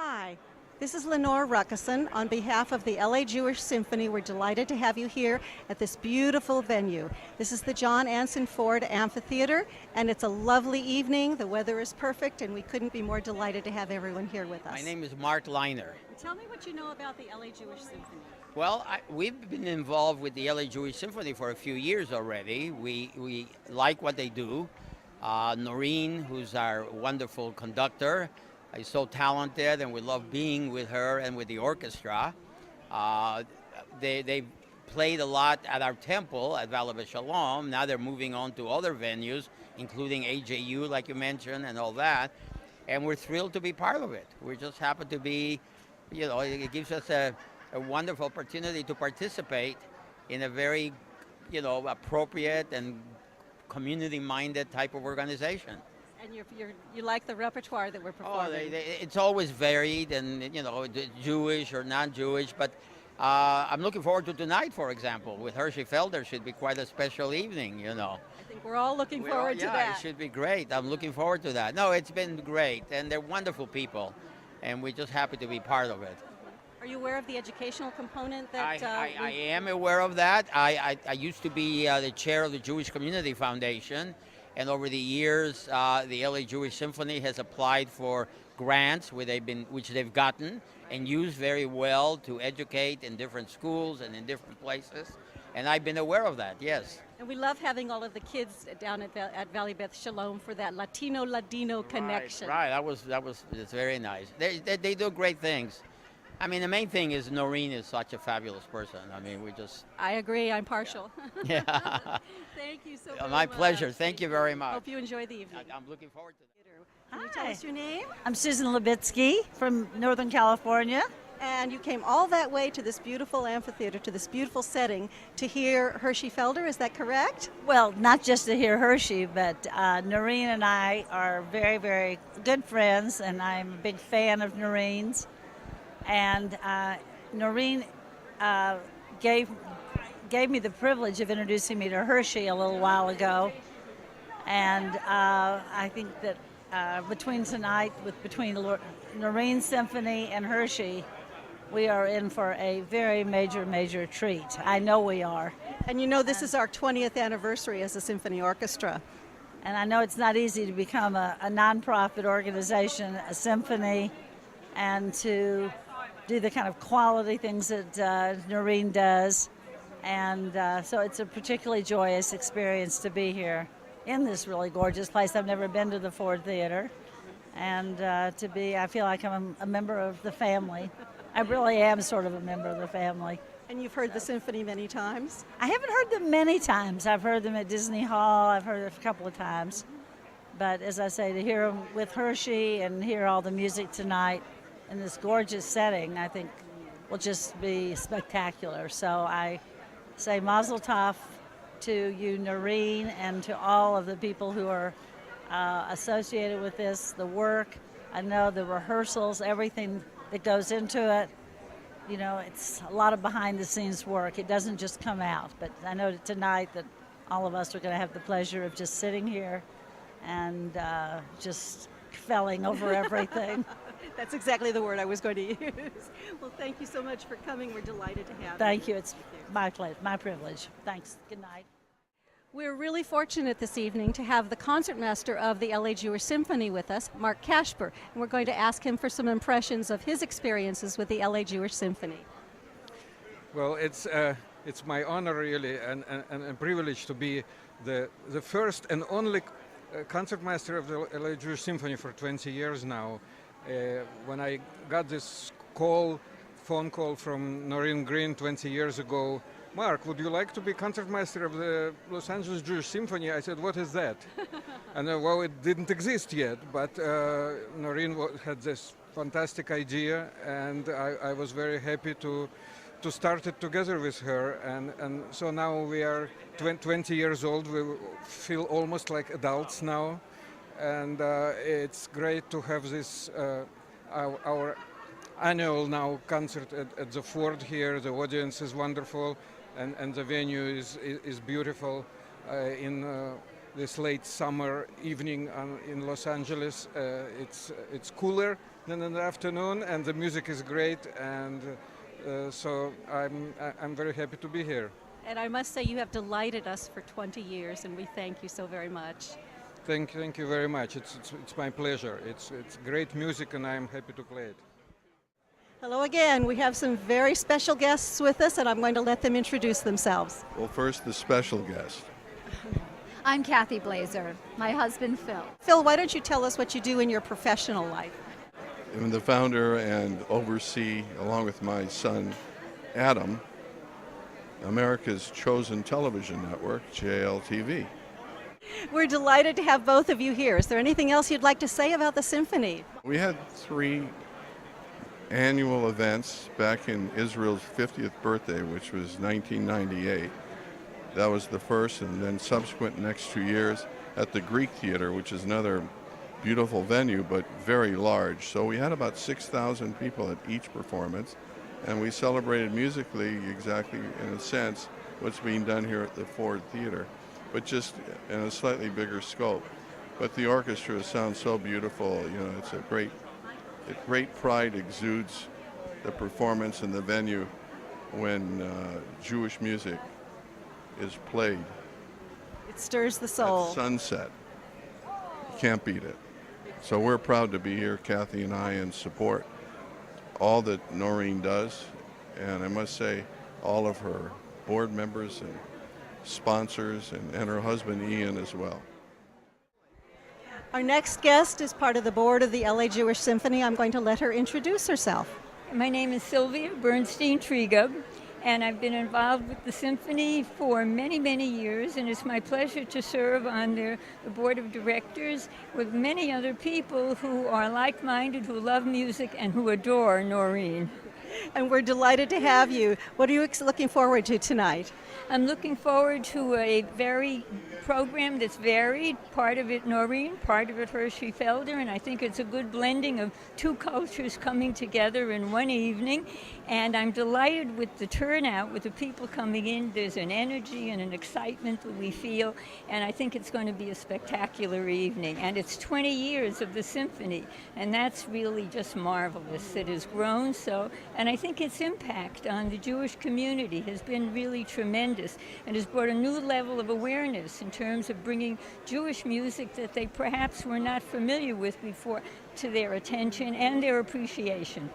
Hi, this is Lenore Ruckeson. On behalf of the LA Jewish Symphony, we're delighted to have you here at this beautiful venue. This is the John Anson Ford Amphitheater, and it's a lovely evening. The weather is perfect, and we couldn't be more delighted to have everyone here with us. My name is Mark Leiner. Tell me what you know about the LA Jewish Symphony. Well, we've been involved with the LA Jewish Symphony for a few years already. We like what they do. Noreen, who's our wonderful conductor, is so talented, and we love being with her and with the orchestra. They played a lot at our temple at Valley of Shalom. Now they're moving on to other venues, including AJU, like you mentioned, and all that. And we're thrilled to be part of it. We just happen to be, it gives us a wonderful opportunity to participate in a very, appropriate and community-minded type of organization. And you like the repertoire that we're performing? It's always varied, and Jewish or non-Jewish. But I'm looking forward to tonight, for example, with Hershey Felder. Should be quite a special evening. I think we're all looking forward to that. Yeah, it should be great. I'm looking forward to that. No, it's been great, and they're wonderful people, and we're just happy to be part of it. Are you aware of the educational component that? I am aware of that. I used to be the chair of the Jewish Community Foundation. And over the years, the LA Jewish Symphony has applied for grants which they've gotten and used very well to educate in different schools and in different places. And I've been aware of that, yes. And we love having all of the kids down at Valley Beth Shalom for that Latino connection. Right. It's very nice. They do great things. I mean, the main thing is Noreen is such a fabulous person. I mean, I agree. I'm partial. Yeah. Thank you so much. My pleasure. Thank you very much. Hope you enjoy the evening. I'm looking forward to that. Can you tell us your name? I'm Susan Levitsky from Northern California. And you came all that way to this beautiful amphitheater, to this beautiful setting, to hear Hershey Felder. Is that correct? Well, not just to hear Hershey, but Noreen and I are very, very good friends, and I'm a big fan of Noreen's. And Noreen gave me the privilege of introducing me to Hershey a little while ago. And I think that between Noreen's Symphony and Hershey, we are in for a very major treat. I know we are. And this is our 20th anniversary as a symphony orchestra. And I know it's not easy to become a nonprofit organization, a symphony, and to do the kind of quality things that Noreen does. And so it's a particularly joyous experience to be here in this really gorgeous place. I've never been to the Ford Theater. And I feel like I'm a member of the family. I really am sort of a member of the family. And you've heard the symphony many times? I haven't heard them many times. I've heard them at Disney Hall. I've heard it a couple of times. But as I say, to hear them with Hershey and hear all the music tonight in this gorgeous setting, I think will just be spectacular. So I say mazel tov to you, Noreen, and to all of the people who are associated with this, the work. I know the rehearsals, everything that goes into it. It's a lot of behind-the-scenes work. It doesn't just come out. But I know that tonight that all of us are going to have the pleasure of just sitting here and just felling over everything. That's exactly the word I was going to use. Well, thank you so much for coming. We're delighted to have you. Thank you. It's my privilege. Thanks. Good night. We're really fortunate this evening to have the concertmaster of the LA Jewish Symphony with us, Mark Kasper, and we're going to ask him for some impressions of his experiences with the LA Jewish Symphony. Well, it's my honor really and a privilege to be the first and only concertmaster of the LA Jewish Symphony for 20 years now. When I got this phone call from Noreen Green 20 years ago, Mark, would you like to be concertmaster of the Los Angeles Jewish Symphony? I said, what is that? And well, it didn't exist yet, but Noreen had this fantastic idea, and I was very happy to start it together with her. And so now we are 20 years old. We feel almost like adults now. And it's great to have this, our annual now concert at the Ford here. The audience is wonderful, and the venue is beautiful. In this late summer evening in Los Angeles. It's cooler than in the afternoon, and the music is great, and so I'm very happy to be here. And I must say, you have delighted us for 20 years, and we thank you so very much. Thank you very much. It's my pleasure. It's great music, and I'm happy to play it. Hello again. We have some very special guests with us, and I'm going to let them introduce themselves. Well, first, the special guest. I'm Cathy Blazer, my husband Phil. Phil, why don't you tell us what you do in your professional life? I'm the founder and oversee, along with my son Adam, America's chosen television network, JLTV. We're delighted to have both of you here. Is there anything else you'd like to say about the symphony? We had 3 annual events back in Israel's 50th birthday, which was 1998. That was the first, and then subsequent next 2 years at the Greek Theater, which is another beautiful venue, but very large. So we had about 6,000 people at each performance, and we celebrated musically exactly, in a sense, what's being done here at the Ford Theater, but just in a slightly bigger scope. But the orchestra sounds so beautiful. You know, it's a great pride exudes the performance in the venue when Jewish music is played. It stirs the soul. At sunset. You can't beat it. So we're proud to be here, Cathy and I, and support all that Noreen does, and I must say all of her board members and sponsors and her husband Ian as well. Our next guest is part of the board of the LA Jewish Symphony. I'm going to let her introduce herself. My name is Sylvia Bernstein, and I've been involved with the symphony for many, many years, and it's my pleasure to serve on the board of directors with many other people who are like-minded, who love music, and who adore Noreen. And we're delighted to have you. What are you looking forward to tonight? I'm looking forward to a very program that's varied, part of it Noreen, part of it Hershey Felder, and I think it's a good blending of 2 cultures coming together in one evening. And I'm delighted with the turnout, with the people coming in. There's an energy and an excitement that we feel, and I think it's going to be a spectacular evening. And it's 20 years of the symphony, and that's really just marvelous. It has grown so, and I think its impact on the Jewish community has been really tremendous and has brought a new level of awareness in terms of bringing Jewish music that they perhaps were not familiar with before to their attention and their appreciation.